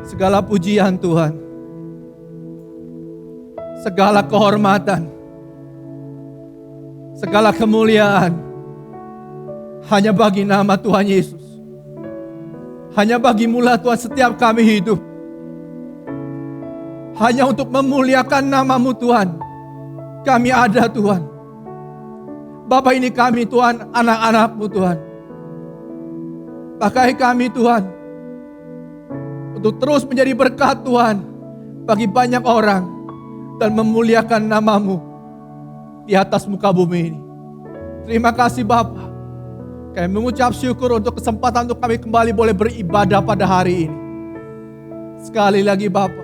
Segala pujian Tuhan, segala kehormatan, segala kemuliaan hanya bagi nama Tuhan Yesus. Hanya bagi-Mu Tuhan setiap kami hidup. Hanya untuk memuliakan nama-Mu Tuhan. Kami ada Tuhan. Bapa, ini kami Tuhan, anak-anak-Mu Tuhan. Pakai kami Tuhan untuk terus menjadi berkat Tuhan bagi banyak orang dan memuliakan nama-Mu di atas muka bumi ini. Terima kasih Bapa. Kami mengucap syukur untuk kesempatan untuk kami kembali boleh beribadah pada hari ini. Sekali lagi Bapa,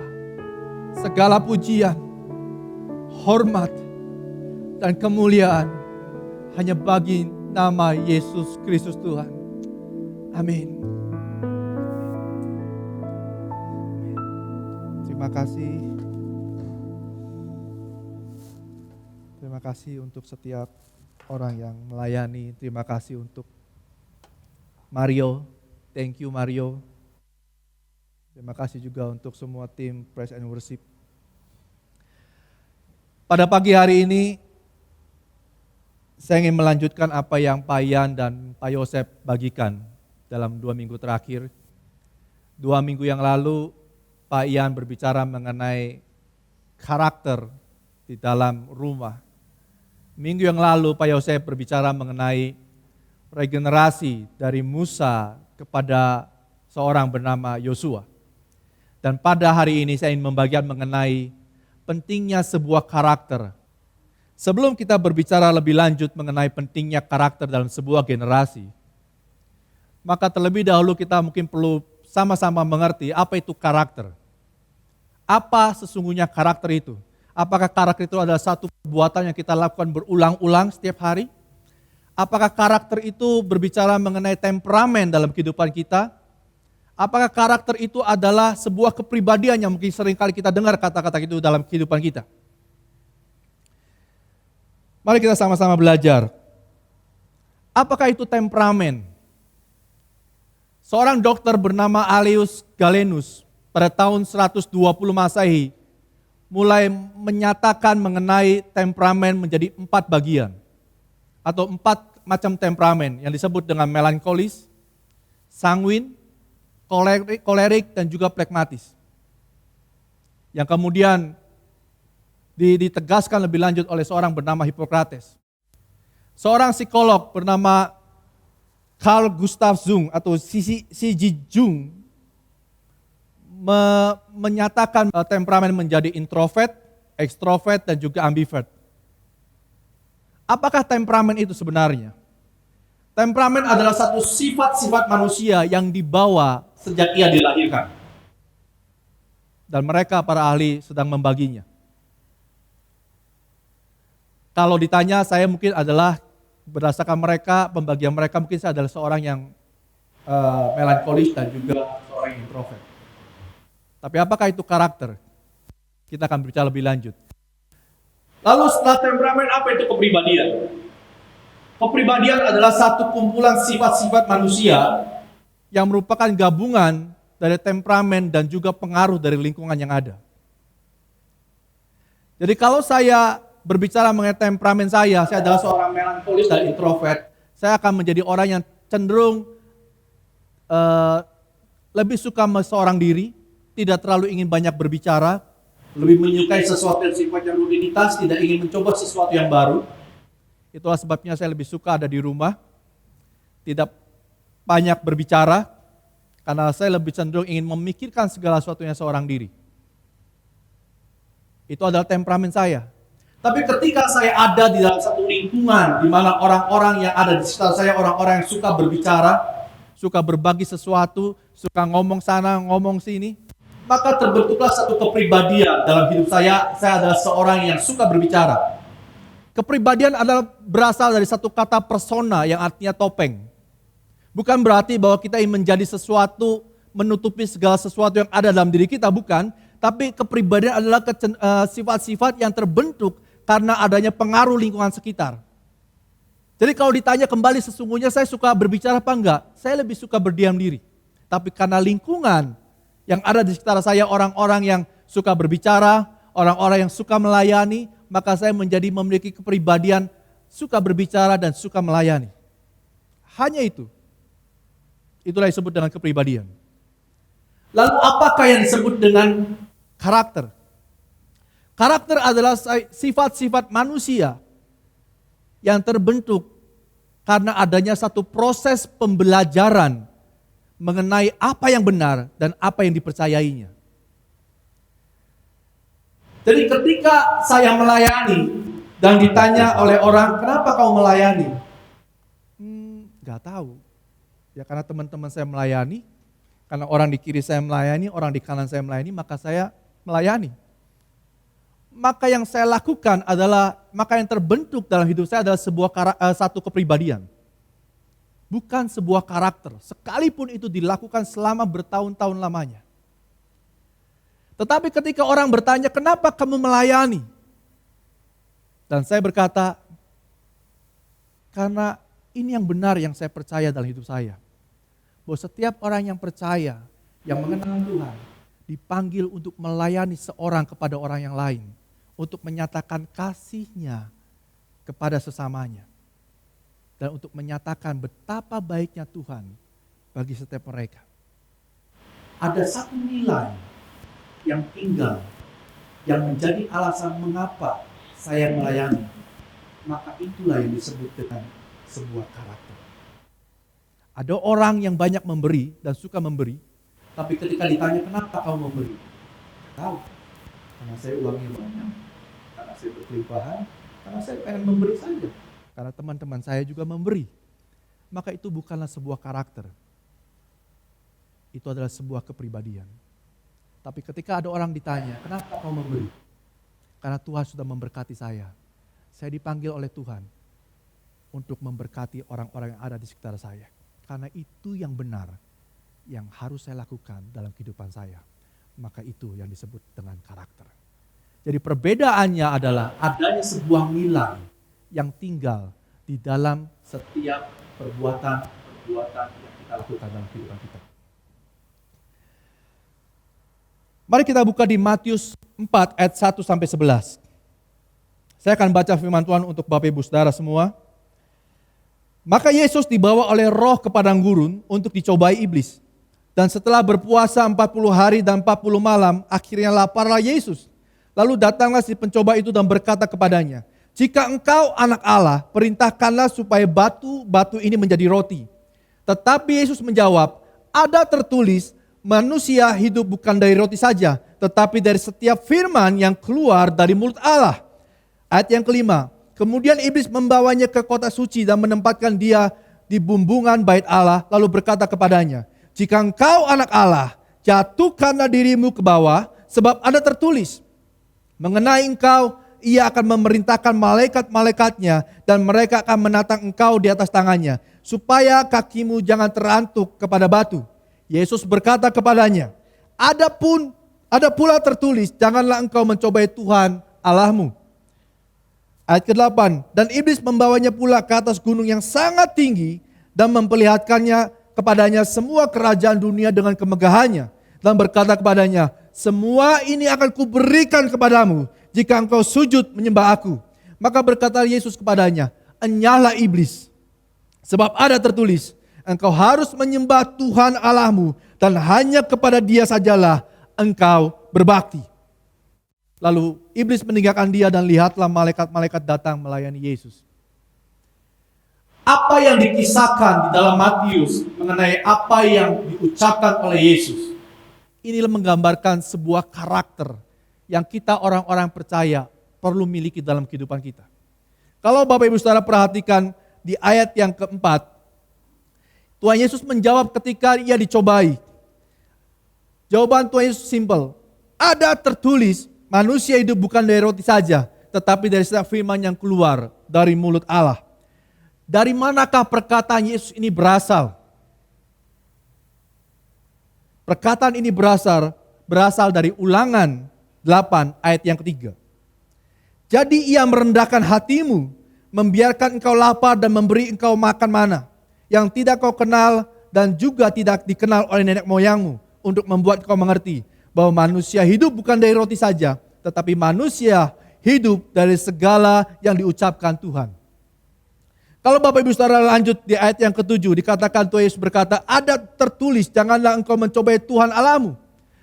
segala pujian, hormat, dan kemuliaan hanya bagi nama Yesus Kristus Tuhan. Amin. Terima kasih. Terima kasih untuk setiap orang yang melayani. Terima kasih untuk Mario. Thank you Mario. Terima kasih juga untuk semua tim Praise and Worship. Pada pagi hari ini, saya ingin melanjutkan apa yang Pak Ian dan Pak Yosef bagikan dalam 2 minggu terakhir. 2 minggu yang lalu, Pak Ian berbicara mengenai karakter di dalam rumah. Minggu yang lalu Pak Yosef berbicara mengenai regenerasi dari Musa kepada seorang bernama Yosua. Dan pada hari ini saya ingin membagikan mengenai pentingnya sebuah karakter. Sebelum kita berbicara lebih lanjut mengenai pentingnya karakter dalam sebuah generasi, maka terlebih dahulu kita mungkin perlu sama-sama mengerti apa itu karakter. Apa sesungguhnya karakter itu? Apakah karakter itu adalah satu perbuatan yang kita lakukan berulang-ulang setiap hari? Apakah karakter itu berbicara mengenai temperamen dalam kehidupan kita? Apakah karakter itu adalah sebuah kepribadian yang mungkin sering kali kita dengar kata-kata itu dalam kehidupan kita? Mari kita sama-sama belajar. Apakah itu temperamen? Seorang dokter bernama Aleus Galenus pada tahun 120 Masehi mulai menyatakan mengenai temperamen menjadi 4 bagian atau 4 macam temperamen yang disebut dengan melankolis, sanguin, kolerik dan juga pragmatis. Yang kemudian ditegaskan lebih lanjut oleh seorang bernama Hippocrates. Seorang psikolog bernama Carl Gustav Jung atau C.G. Jung menyatakan temperamen menjadi introvert, extrovert dan juga ambivert. Apakah temperamen itu sebenarnya? Temperamen adalah satu sifat-sifat manusia yang dibawa sejak ia dilahirkan. Dan mereka para ahli sedang membaginya. Kalau ditanya saya mungkin adalah berdasarkan mereka, pembagian mereka mungkin saya adalah seorang yang melankolis dan juga seorang yang introvert. Tapi apakah itu karakter? Kita akan berbicara lebih lanjut. Lalu setelah temperamen, apa itu kepribadian? Kepribadian adalah satu kumpulan sifat-sifat manusia yang merupakan gabungan dari temperamen dan juga pengaruh dari lingkungan yang ada. Jadi kalau saya berbicara mengenai temperamen saya adalah seorang melankolis dan introvert, saya akan menjadi orang yang cenderung lebih suka seorang diri, tidak terlalu ingin banyak berbicara, lebih menyukai sesuatu yang sifatnya rutinitas, tidak ingin mencoba sesuatu yang baru. Itulah sebabnya saya lebih suka ada di rumah, tidak banyak berbicara, karena saya lebih cenderung ingin memikirkan segala sesuatunya seorang diri. Itu adalah temperamen saya. Tapi ketika saya ada di dalam satu lingkungan, di mana orang-orang yang ada di sekitar saya, orang-orang yang suka berbicara, suka berbagi sesuatu, suka ngomong sana, ngomong sini, maka terbentuklah satu kepribadian dalam hidup saya adalah seorang yang suka berbicara. Kepribadian adalah berasal dari satu kata persona yang artinya topeng. Bukan berarti bahwa kita ingin menjadi sesuatu, menutupi segala sesuatu yang ada dalam diri kita, bukan. Tapi kepribadian adalah sifat-sifat yang terbentuk karena adanya pengaruh lingkungan sekitar. Jadi kalau ditanya kembali sesungguhnya saya suka berbicara apa enggak? Saya lebih suka berdiam diri. Tapi karena lingkungan Yang ada di sekitar saya orang-orang yang suka berbicara, orang-orang yang suka melayani, maka saya memiliki kepribadian suka berbicara dan suka melayani. Hanya itu. Itulah yang disebut dengan kepribadian. Lalu apakah yang disebut dengan karakter? Karakter adalah sifat-sifat manusia yang terbentuk karena adanya satu proses pembelajaran mengenai apa yang benar dan apa yang dipercayainya. Jadi ketika saya melayani dan ditanya oleh orang, kenapa kau melayani? Gak tahu. Ya karena teman-teman saya melayani, karena orang di kiri saya melayani, orang di kanan saya melayani, maka saya melayani. Maka yang saya lakukan adalah, maka yang terbentuk dalam hidup saya adalah satu kepribadian. Bukan sebuah karakter, sekalipun itu dilakukan selama bertahun-tahun lamanya. Tetapi ketika orang bertanya, kenapa kamu melayani? Dan saya berkata, karena ini yang benar yang saya percaya dalam hidup saya. Bahwa setiap orang yang percaya, yang mengenal Tuhan, dipanggil untuk melayani seorang kepada orang yang lain. Untuk menyatakan kasihnya kepada sesamanya. Dan untuk menyatakan betapa baiknya Tuhan bagi setiap mereka. Ada satu nilai yang tinggal, yang menjadi alasan mengapa saya melayani. Maka itulah yang disebut dengan sebuah karakter. Ada orang yang banyak memberi dan suka memberi, tapi ketika ditanya kenapa kau memberi? Tahu, karena saya uangnya banyak, karena saya berkelimpahan, karena saya pengen memberi saja. Karena teman-teman saya juga memberi. Maka itu bukanlah sebuah karakter. Itu adalah sebuah kepribadian. Tapi ketika ada orang ditanya, kenapa kau memberi? Karena Tuhan sudah memberkati saya. Saya dipanggil oleh Tuhan untuk memberkati orang-orang yang ada di sekitar saya. Karena itu yang benar, yang harus saya lakukan dalam kehidupan saya. Maka itu yang disebut dengan karakter. Jadi perbedaannya adalah adanya sebuah nilai yang tinggal di dalam setiap perbuatan yang kita lakukan dalam kehidupan kita. Mari kita buka di Matius 4 ayat 1 sampai 11. Saya akan baca firman Tuhan untuk Bapak Ibu Saudara semua. Maka Yesus dibawa oleh Roh ke padang gurun untuk dicobai iblis. Dan setelah berpuasa 40 hari dan 40 malam, akhirnya laparlah Yesus. Lalu datanglah si pencoba itu dan berkata kepadanya, jika engkau anak Allah, perintahkanlah supaya batu ini menjadi roti. Tetapi Yesus menjawab, ada tertulis, manusia hidup bukan dari roti saja, tetapi dari setiap firman yang keluar dari mulut Allah. Ayat yang kelima, kemudian iblis membawanya ke kota suci dan menempatkan dia di bumbungan bait Allah, lalu berkata kepadanya, jika engkau anak Allah, jatuhkanlah dirimu ke bawah, sebab ada tertulis, mengenai engkau, ia akan memerintahkan malaikat-malaikatnya dan mereka akan menatang engkau di atas tangannya, supaya kakimu jangan terantuk kepada batu. Yesus berkata kepadanya, ada pula tertulis, janganlah engkau mencobai Tuhan Allahmu. Ayat ke-8, dan iblis membawanya pula ke atas gunung yang sangat tinggi dan memperlihatkannya kepadanya semua kerajaan dunia dengan kemegahannya. Dan berkata kepadanya, semua ini akan kuberikan kepadamu jika engkau sujud menyembah aku. Maka berkata Yesus kepadanya, enyahlah iblis. Sebab ada tertulis, engkau harus menyembah Tuhan Allahmu dan hanya kepada Dia sajalah engkau berbakti. Lalu iblis meninggalkan dia dan lihatlah malaikat-malaikat datang melayani Yesus. Apa yang dikisahkan di dalam Matius mengenai apa yang diucapkan oleh Yesus, inilah menggambarkan sebuah karakter yang kita orang-orang percaya perlu miliki dalam kehidupan kita. Kalau Bapak Ibu Saudara perhatikan di ayat yang keempat, Tuhan Yesus menjawab ketika ia dicobai. Jawaban Tuhan Yesus simpel. Ada tertulis, manusia hidup bukan dari roti saja, tetapi dari setiap firman yang keluar dari mulut Allah. Dari manakah perkataan Yesus ini berasal? Perkataan ini berasal dari Ulangan 8 ayat yang ketiga. Jadi ia merendahkan hatimu, membiarkan engkau lapar dan memberi engkau makan mana, yang tidak kau kenal dan juga tidak dikenal oleh nenek moyangmu, untuk membuat kau mengerti bahwa manusia hidup bukan dari roti saja, tetapi manusia hidup dari segala yang diucapkan Tuhan. Kalau Bapak Ibu Saudara lanjut di ayat yang ke-7, dikatakan Tuhan Yesus berkata, ada tertulis, janganlah engkau mencobai Tuhan Allahmu.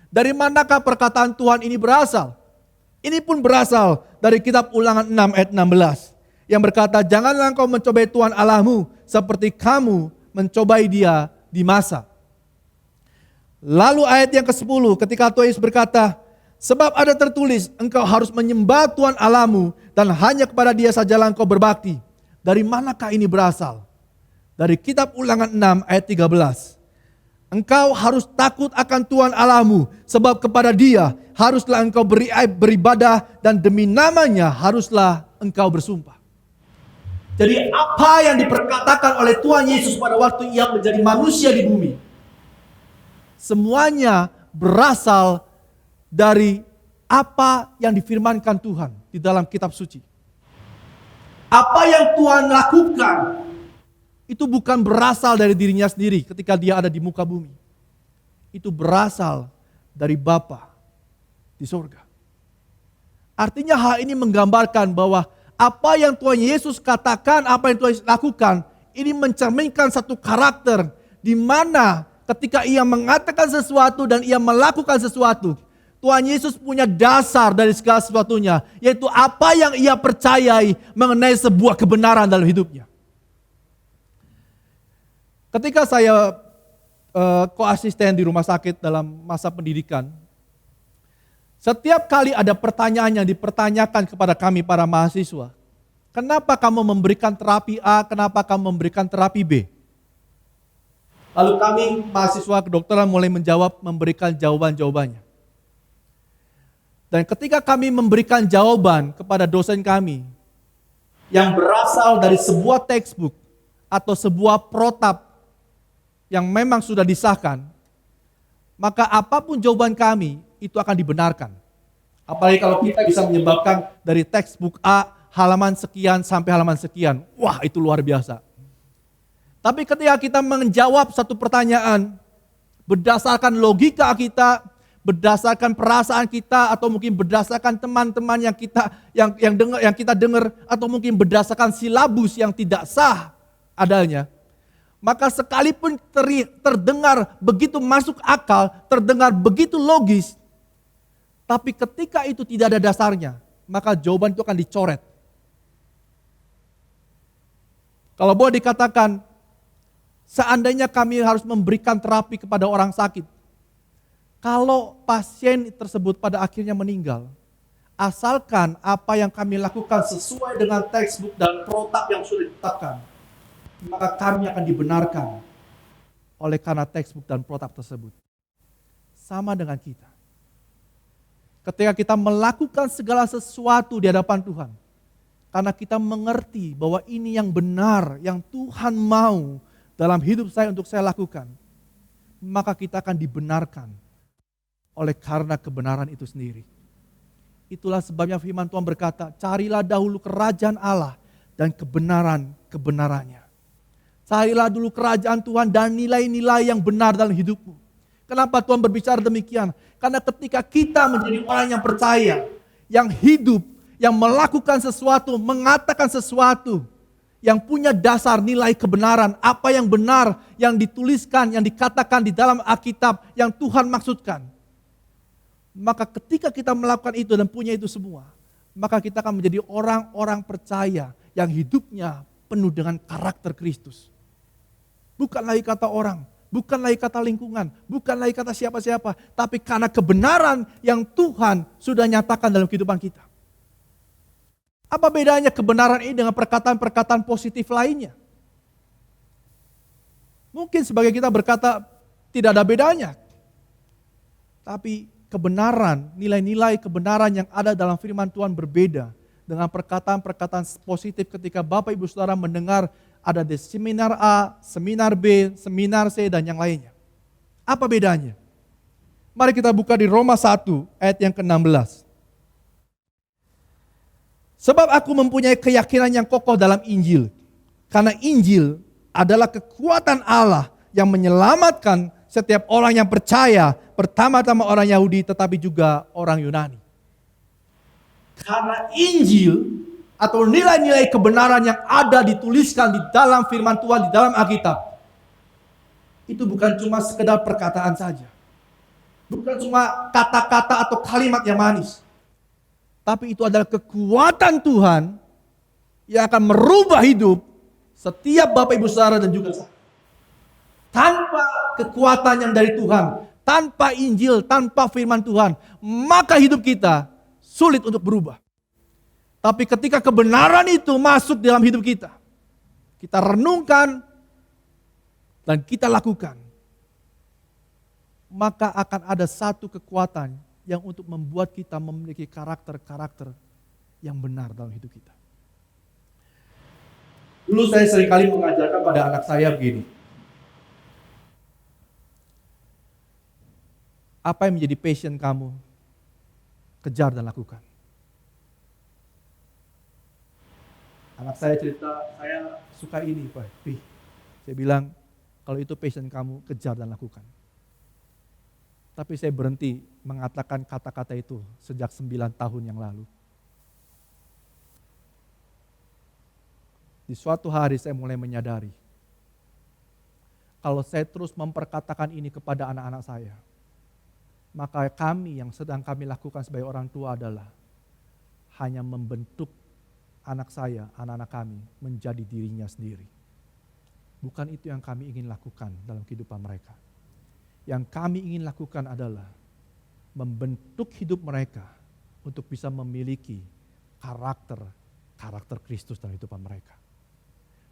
Dari manakah perkataan Tuhan ini berasal? Ini pun berasal dari kitab Ulangan 6 ayat 16. Yang berkata, janganlah engkau mencobai Tuhan Allahmu seperti kamu mencobai Dia di masa. Lalu ayat yang ke-10 ketika Tuhan Yesus berkata, sebab ada tertulis, engkau harus menyembah Tuhan Allahmu dan hanya kepada Dia sajalah engkau berbakti. Dari manakah ini berasal? Dari kitab Ulangan 6 ayat 13. Engkau harus takut akan Tuhan Allahmu, sebab kepada Dia haruslah engkau beribadah dan demi namanya haruslah engkau bersumpah. Jadi apa yang diperkatakan oleh Tuhan Yesus pada waktu Ia menjadi manusia di bumi, semuanya berasal dari apa yang difirmankan Tuhan di dalam kitab suci. Apa yang Tuhan lakukan itu bukan berasal dari dirinya sendiri ketika Dia ada di muka bumi. Itu berasal dari Bapa di surga. Artinya hal ini menggambarkan bahwa apa yang Tuhan Yesus katakan, apa yang Tuhan Yesus lakukan, ini mencerminkan satu karakter di mana ketika Ia mengatakan sesuatu dan Ia melakukan sesuatu, Tuhan Yesus punya dasar dari segala sesuatunya, yaitu apa yang Ia percayai mengenai sebuah kebenaran dalam hidupnya. Ketika saya koasisten di rumah sakit dalam masa pendidikan, setiap kali ada pertanyaan yang dipertanyakan kepada kami para mahasiswa, kenapa kamu memberikan terapi A, kenapa kamu memberikan terapi B? Lalu kami mahasiswa kedokteran mulai memberikan jawaban-jawabannya. Dan ketika kami memberikan jawaban kepada dosen kami yang berasal dari sebuah textbook atau sebuah protap yang memang sudah disahkan, maka apapun jawaban kami itu akan dibenarkan. Apalagi kalau kita bisa menyebabkan dari textbook A halaman sekian sampai halaman sekian. Wah, itu luar biasa. Tapi ketika kita menjawab satu pertanyaan berdasarkan logika kita, berdasarkan perasaan kita, atau mungkin berdasarkan teman-teman yang kita dengar, atau mungkin berdasarkan silabus yang tidak sah adanya, maka sekalipun terdengar begitu masuk akal, terdengar begitu logis, tapi ketika itu tidak ada dasarnya, maka jawaban itu akan dicoret. Kalau boleh dikatakan, seandainya kami harus memberikan terapi kepada orang sakit, kalau pasien tersebut pada akhirnya meninggal, asalkan apa yang kami lakukan sesuai dengan textbook dan protap yang sudah ditetapkan, maka kami akan dibenarkan oleh karena textbook dan protap tersebut. Sama dengan kita. Ketika kita melakukan segala sesuatu di hadapan Tuhan, karena kita mengerti bahwa ini yang benar, yang Tuhan mau dalam hidup saya untuk saya lakukan, maka kita akan dibenarkan oleh karena kebenaran itu sendiri. Itulah sebabnya firman Tuhan berkata, carilah dahulu kerajaan Allah dan kebenarannya. Carilah dulu kerajaan Tuhan dan nilai-nilai yang benar dalam hidupmu. Kenapa Tuhan berbicara demikian? Karena ketika kita menjadi orang yang percaya, yang hidup, yang melakukan sesuatu, mengatakan sesuatu, yang punya dasar nilai kebenaran, apa yang benar, yang dituliskan, yang dikatakan di dalam Alkitab, yang Tuhan maksudkan. Maka ketika kita melakukan itu dan punya itu semua, maka kita akan menjadi orang-orang percaya yang hidupnya penuh dengan karakter Kristus. Bukan lagi kata orang, bukan lagi kata lingkungan, bukan lagi kata siapa-siapa, tapi karena kebenaran yang Tuhan sudah nyatakan dalam kehidupan kita. Apa bedanya kebenaran ini dengan perkataan-perkataan positif lainnya? Mungkin sebagai kita berkata tidak ada bedanya. Tapi kebenaran, nilai-nilai kebenaran yang ada dalam firman Tuhan berbeda dengan perkataan-perkataan positif ketika Bapak Ibu Saudara mendengar ada di seminar A, seminar B, seminar C, dan yang lainnya. Apa bedanya? Mari kita buka di Roma 1 ayat yang ke-16. Sebab aku mempunyai keyakinan yang kokoh dalam Injil. Karena Injil adalah kekuatan Allah yang menyelamatkan setiap orang yang percaya pertama-tama orang Yahudi tetapi juga orang Yunani. Karena Injil atau nilai-nilai kebenaran yang ada dituliskan di dalam firman Tuhan, di dalam Alkitab, itu bukan cuma sekedar perkataan saja. Bukan cuma kata-kata atau kalimat yang manis. Tapi itu adalah kekuatan Tuhan yang akan merubah hidup setiap Bapak Ibu Saudara dan juga saya. Tanpa kekuatan yang dari Tuhan, tanpa Injil, tanpa firman Tuhan, maka hidup kita sulit untuk berubah. Tapi ketika kebenaran itu masuk dalam hidup kita renungkan dan kita lakukan, maka akan ada satu kekuatan yang untuk membuat kita memiliki karakter-karakter yang benar dalam hidup kita. Dulu saya seringkali mengajarkan pada anak saya begini. Apa yang menjadi passion kamu? Kejar dan lakukan. Anak saya cerita, saya suka ini Pak. Saya bilang, kalau itu passion kamu, kejar dan lakukan. Tapi saya berhenti mengatakan kata-kata itu sejak 9 tahun yang lalu. Di suatu hari saya mulai menyadari, kalau saya terus memperkatakan ini kepada anak-anak saya, maka kami yang sedang kami lakukan sebagai orang tua adalah hanya membentuk anak saya, anak-anak kami menjadi dirinya sendiri. Bukan itu yang kami ingin lakukan dalam kehidupan mereka. Yang kami ingin lakukan adalah membentuk hidup mereka untuk bisa memiliki karakter Kristus dalam kehidupan mereka.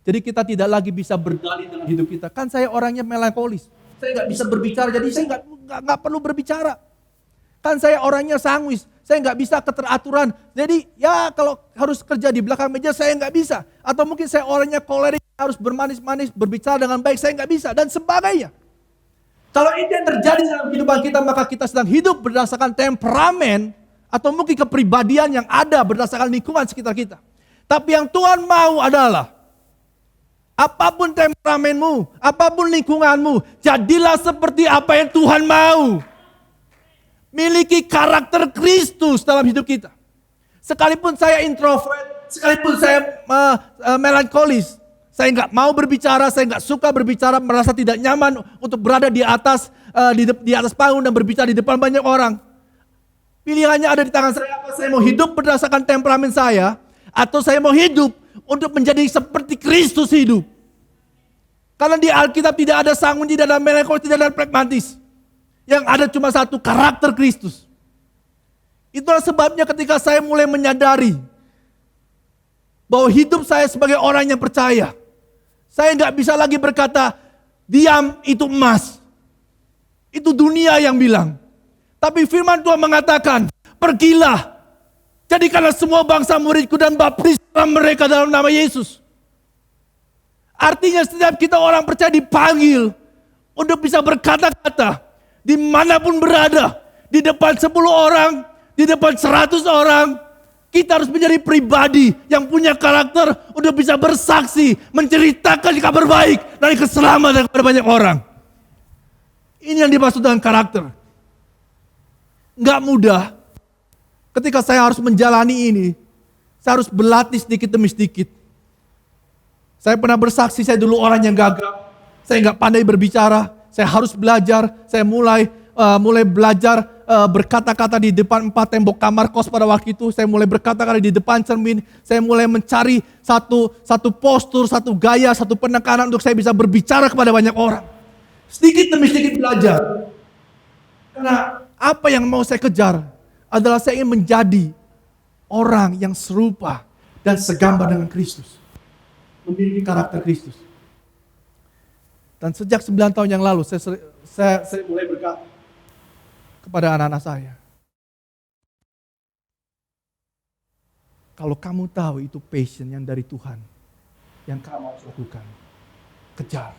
Jadi kita tidak lagi bisa berdalih dalam hidup kita. Kan saya orangnya melankolis. Saya nggak bisa berbicara, jadi saya nggak perlu berbicara. Kan saya orangnya sanguis, saya nggak bisa keteraturan. Jadi ya kalau harus kerja di belakang meja saya nggak bisa. Atau mungkin saya orangnya kolerik, harus bermanis-manis, berbicara dengan baik, saya nggak bisa. Dan sebagainya. Kalau itu yang terjadi dalam kehidupan kita, maka kita sedang hidup berdasarkan temperamen atau mungkin kepribadian yang ada berdasarkan lingkungan sekitar kita. Tapi yang Tuhan mau adalah apapun temperamenmu, apapun lingkunganmu, jadilah seperti apa yang Tuhan mau. Miliki karakter Kristus dalam hidup kita. Sekalipun saya introvert, sekalipun saya melankolis, saya nggak mau berbicara, saya nggak suka berbicara, merasa tidak nyaman untuk berada di atas di atas panggung dan berbicara di depan banyak orang. Pilihannya ada di tangan saya. Apa saya mau hidup berdasarkan temperamen saya, atau saya mau hidup untuk menjadi seperti Kristus hidup. Karena di Alkitab tidak ada sangun, tidak ada melankolis, tidak ada pragmatis. Yang ada cuma satu, karakter Kristus. Itulah sebabnya ketika saya mulai menyadari bahwa hidup saya sebagai orang yang percaya, saya nggak bisa lagi berkata, diam itu emas. Itu dunia yang bilang. Tapi firman Tuhan mengatakan, pergilah, jadikanlah semua bangsa muridku dan baptislah mereka dalam nama Yesus. Artinya setiap kita orang percaya dipanggil untuk bisa berkata-kata dimanapun berada, di depan 10 orang, di depan 100 orang, kita harus menjadi pribadi yang punya karakter untuk bisa bersaksi, menceritakan kabar baik dari keselamatan kepada banyak orang. Ini yang dimaksud dengan karakter. Enggak mudah. Ketika saya harus menjalani ini, saya harus berlatih sedikit demi sedikit. Saya pernah bersaksi, saya dulu orang yang gagap. Saya nggak pandai berbicara, saya harus belajar. Saya mulai belajar berkata-kata di depan 4 tembok kamar kos pada waktu itu. Saya mulai berkata-kata di depan cermin. Saya mulai mencari satu postur, satu gaya, satu penekanan untuk saya bisa berbicara kepada banyak orang. Sedikit demi sedikit belajar. Karena apa yang mau saya kejar adalah saya ingin menjadi orang yang serupa dan segambar dengan Kristus. Memiliki karakter Kristus. Dan sejak 9 tahun yang lalu saya mulai berkata kepada anak-anak saya, kalau kamu tahu itu passion yang dari Tuhan, yang kamu harus lakukan, kejar.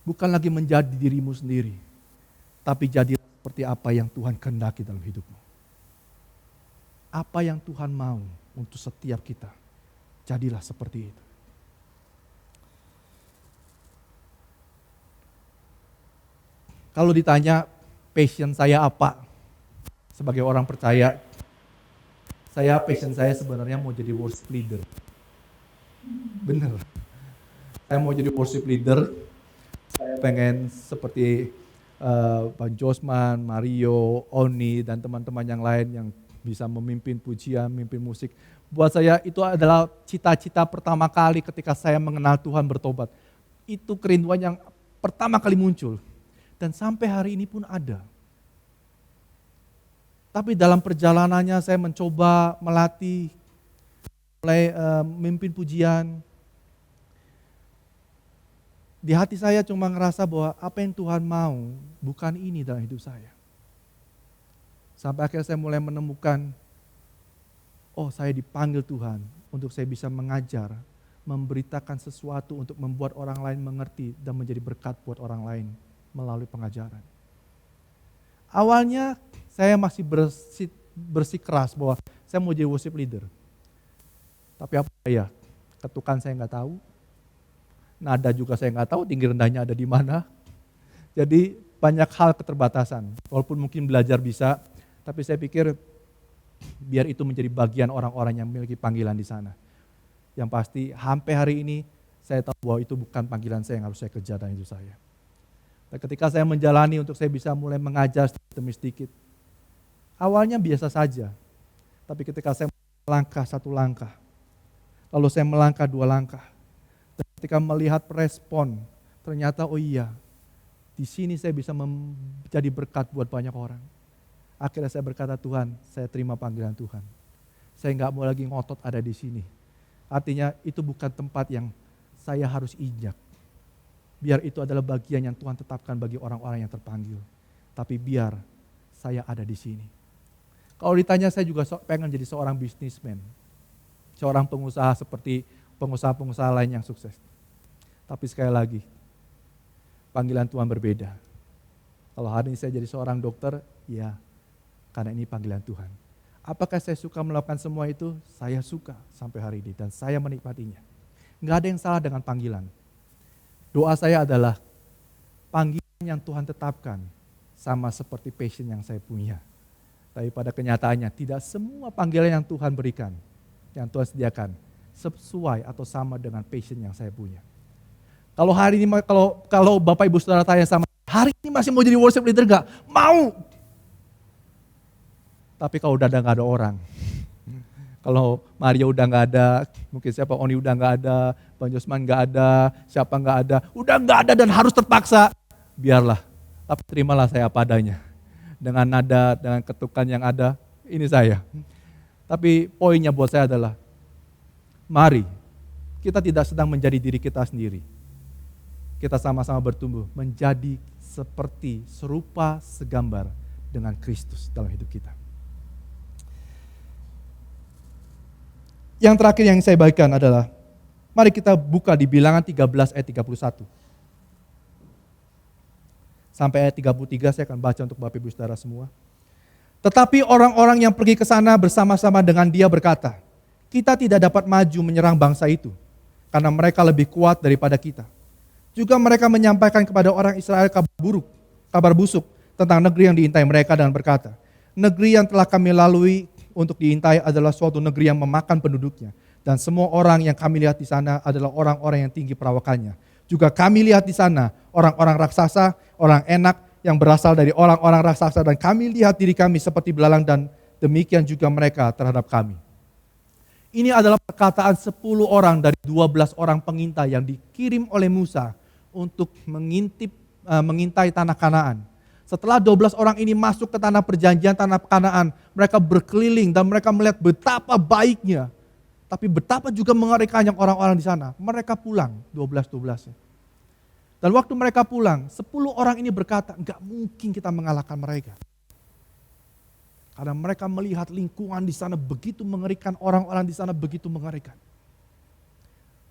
Bukan lagi menjadi dirimu sendiri, tapi jadilah seperti apa yang Tuhan kehendaki dalam hidupmu. Apa yang Tuhan mau untuk setiap kita, jadilah seperti itu. Kalau ditanya passion saya apa sebagai orang percaya, passion saya sebenarnya mau jadi worship leader. Bener. Saya mau jadi worship leader. Saya pengen seperti Bang Josman, Mario, Oni, dan teman-teman yang lain yang bisa memimpin pujian, memimpin musik. Buat saya itu adalah cita-cita pertama kali ketika saya mengenal Tuhan bertobat. Itu kerinduan yang pertama kali muncul. Dan sampai hari ini pun ada. Tapi dalam perjalanannya saya mencoba melatih, mulai memimpin pujian. Di hati saya cuma ngerasa bahwa apa yang Tuhan mau bukan ini dalam hidup saya. Sampai akhirnya saya mulai menemukan, saya dipanggil Tuhan untuk saya bisa mengajar, memberitakan sesuatu untuk membuat orang lain mengerti dan menjadi berkat buat orang lain melalui pengajaran. Awalnya saya masih bersikeras bahwa saya mau jadi worship leader. Tapi apa ya, ketukan saya nggak tahu, nada juga saya nggak tahu, tinggi rendahnya ada di mana. Jadi banyak hal keterbatasan. Walaupun mungkin belajar bisa, tapi saya pikir biar itu menjadi bagian orang-orang yang memiliki panggilan di sana. Yang pasti sampai hari ini saya tahu bahwa itu bukan panggilan saya yang harus saya kejar dalam hidup saya. Dan ketika saya menjalani untuk saya bisa mulai mengajar sedikit demi sedikit, awalnya biasa saja. Tapi ketika saya melangkah satu langkah, lalu saya melangkah dua langkah, dan ketika melihat respon, ternyata di sini saya bisa menjadi berkat buat banyak orang. Akhirnya saya berkata, Tuhan, saya terima panggilan Tuhan. Saya nggak mau lagi ngotot ada di sini. Artinya itu bukan tempat yang saya harus injak. Biar itu adalah bagian yang Tuhan tetapkan bagi orang-orang yang terpanggil. Tapi biar saya ada di sini. Kalau ditanya, saya juga pengen jadi seorang businessman. Seorang pengusaha seperti pengusaha-pengusaha lain yang sukses. Tapi sekali lagi, panggilan Tuhan berbeda. Kalau hari ini saya jadi seorang dokter, ya karena ini panggilan Tuhan. Apakah saya suka melakukan semua itu? Saya suka sampai hari ini dan saya menikmatinya. Nggak ada yang salah dengan panggilan. Doa saya adalah panggilan yang Tuhan tetapkan sama seperti passion yang saya punya. Tapi pada kenyataannya tidak semua panggilan yang Tuhan berikan, yang Tuhan sediakan, sesuai atau sama dengan passion yang saya punya. Kalau hari ini, kalau Bapak Ibu Saudara tanya sama, hari ini masih mau jadi worship leader gak? Mau! Tapi kalau udah nggak ada orang, kalau Mario udah nggak ada, mungkin siapa, Oni udah nggak ada, Bang Josman nggak ada, siapa nggak ada, udah nggak ada dan harus terpaksa, biarlah. Tapi terimalah saya apa adanya. Dengan nada, dengan ketukan yang ada, ini saya. Tapi poinnya buat saya adalah, mari kita tidak sedang menjadi diri kita sendiri. Kita sama-sama bertumbuh menjadi seperti serupa segambar dengan Kristus dalam hidup kita. Yang terakhir yang saya bagikan adalah, mari kita buka di Bilangan 13 ayat 31. Sampai ayat 33 saya akan baca untuk Bapak Ibu Saudara semua. Tetapi orang-orang yang pergi ke sana bersama-sama dengan dia berkata, kita tidak dapat maju menyerang bangsa itu, karena mereka lebih kuat daripada kita. Juga mereka menyampaikan kepada orang Israel kabar busuk tentang negeri yang diintai mereka dengan berkata, negeri yang telah kami lalui untuk diintai adalah suatu negeri yang memakan penduduknya. Dan semua orang yang kami lihat di sana adalah orang-orang yang tinggi perawakannya. Juga kami lihat di sana orang-orang raksasa, orang enak yang berasal dari orang-orang raksasa. Dan kami lihat diri kami seperti belalang dan demikian juga mereka terhadap kami. Ini adalah perkataan 10 orang dari 12 orang pengintai yang dikirim oleh Musa untuk mengintai tanah Kanaan. Setelah 12 orang ini masuk ke tanah perjanjian, tanah Kanaan, mereka berkeliling dan mereka melihat betapa baiknya. Tapi betapa juga mengerikannya orang-orang di sana. Mereka pulang, 12-12. Dan waktu mereka pulang, 10 orang ini berkata, enggak mungkin kita mengalahkan mereka. Karena mereka melihat lingkungan di sana begitu mengerikan, orang-orang di sana begitu mengerikan.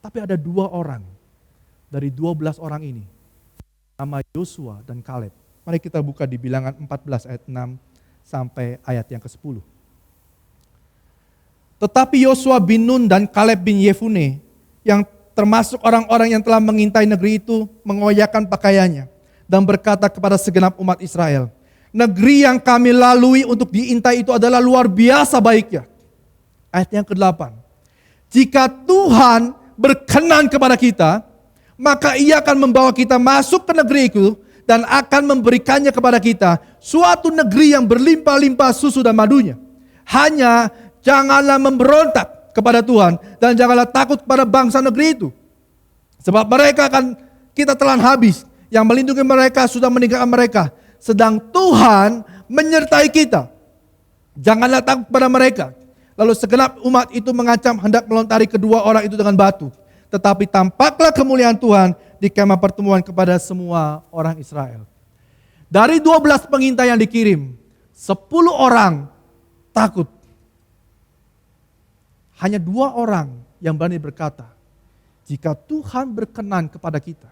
Tapi ada 2 orang dari 12 orang ini, nama Yosua dan Kaleb. Mari kita buka di Bilangan 14 ayat 6 sampai ayat yang ke-10. Tetapi Yosua bin Nun dan Kaleb bin Yefune, yang termasuk orang-orang yang telah mengintai negeri itu, mengoyakkan pakaiannya dan berkata kepada segenap umat Israel, negeri yang kami lalui untuk diintai itu adalah luar biasa baiknya. Ayat yang ke-8. Jika Tuhan berkenan kepada kita, maka Ia akan membawa kita masuk ke negeri itu dan akan memberikannya kepada kita, suatu negeri yang berlimpah-limpah susu dan madunya. Hanya janganlah memberontak kepada Tuhan dan janganlah takut kepada bangsa negeri itu. Sebab mereka akan kita telan habis. Yang melindungi mereka sudah meninggalkan mereka. Sedang Tuhan menyertai kita. Janganlah takut kepada mereka. Lalu segenap umat itu mengancam hendak melontari kedua orang itu dengan batu. Tetapi tampaklah kemuliaan Tuhan di kemah pertemuan kepada semua orang Israel. Dari 12 pengintai yang dikirim, 10 orang takut. Hanya 2 orang yang berani berkata, jika Tuhan berkenan kepada kita,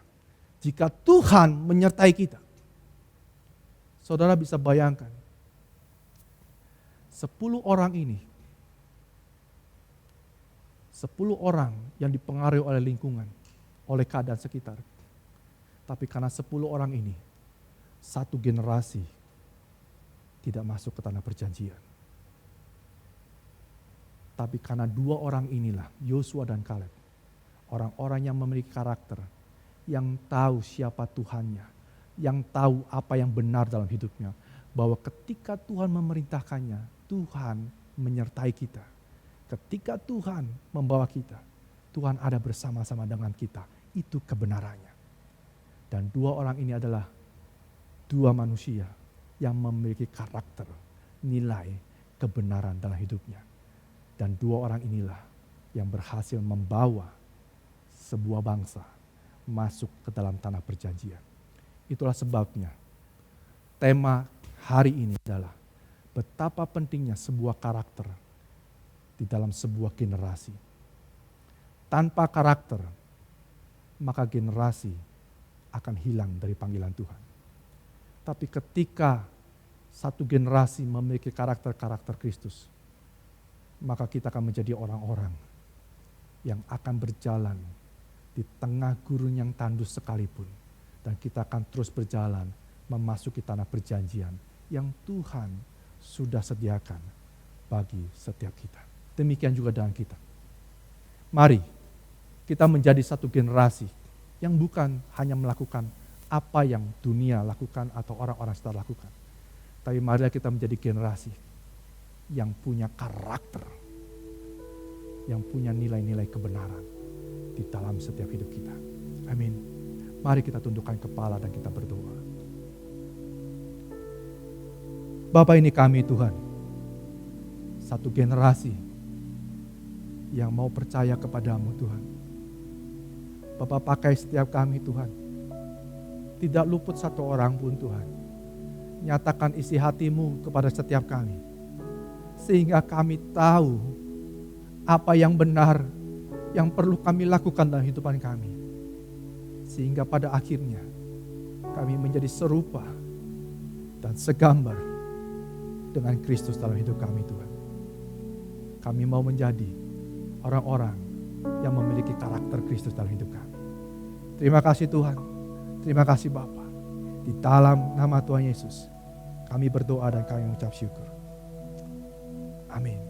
jika Tuhan menyertai kita. Saudara bisa bayangkan, 10 orang ini, 10 orang yang dipengaruhi oleh lingkungan, oleh keadaan sekitar. Tapi karena 10 orang ini, satu generasi tidak masuk ke tanah perjanjian. Tapi karena 2 orang inilah, Yosua dan Kaleb, orang-orang yang memiliki karakter, yang tahu siapa Tuhannya, yang tahu apa yang benar dalam hidupnya, bahwa ketika Tuhan memerintahkannya, Tuhan menyertai kita. Ketika Tuhan membawa kita, Tuhan ada bersama-sama dengan kita. Itu kebenarannya. Dan 2 orang ini adalah 2 manusia yang memiliki karakter, nilai, kebenaran dalam hidupnya. Dan 2 orang inilah yang berhasil membawa sebuah bangsa masuk ke dalam tanah perjanjian. Itulah sebabnya tema hari ini adalah betapa pentingnya sebuah karakter di dalam sebuah generasi. Tanpa karakter, maka generasi akan hilang dari panggilan Tuhan. Tapi ketika satu generasi memiliki karakter-karakter Kristus, maka kita akan menjadi orang-orang yang akan berjalan di tengah gurun yang tandus sekalipun. Dan kita akan terus berjalan memasuki tanah perjanjian yang Tuhan sudah sediakan bagi setiap kita. Demikian juga dengan kita. Mari kita menjadi satu generasi yang bukan hanya melakukan apa yang dunia lakukan atau orang-orang sekitar lakukan. Tapi marilah kita menjadi generasi yang punya karakter, yang punya nilai-nilai kebenaran di dalam setiap hidup kita. Amin. Mari kita tundukkan kepala dan kita berdoa. Bapa, ini kami Tuhan, satu generasi yang mau percaya kepadamu Tuhan. Bapa, pakai setiap kami Tuhan. Tidak luput satu orang pun Tuhan. Nyatakan isi hatimu kepada setiap kami. Sehingga kami tahu apa yang benar, yang perlu kami lakukan dalam kehidupan kami. Sehingga pada akhirnya kami menjadi serupa dan segambar dengan Kristus dalam hidup kami Tuhan. Kami mau menjadi orang-orang yang memiliki karakter Kristus dalam hidup kami. Terima kasih Tuhan. Terima kasih Bapa. Di dalam nama Tuhan Yesus, kami berdoa dan kami mengucap syukur. Amin.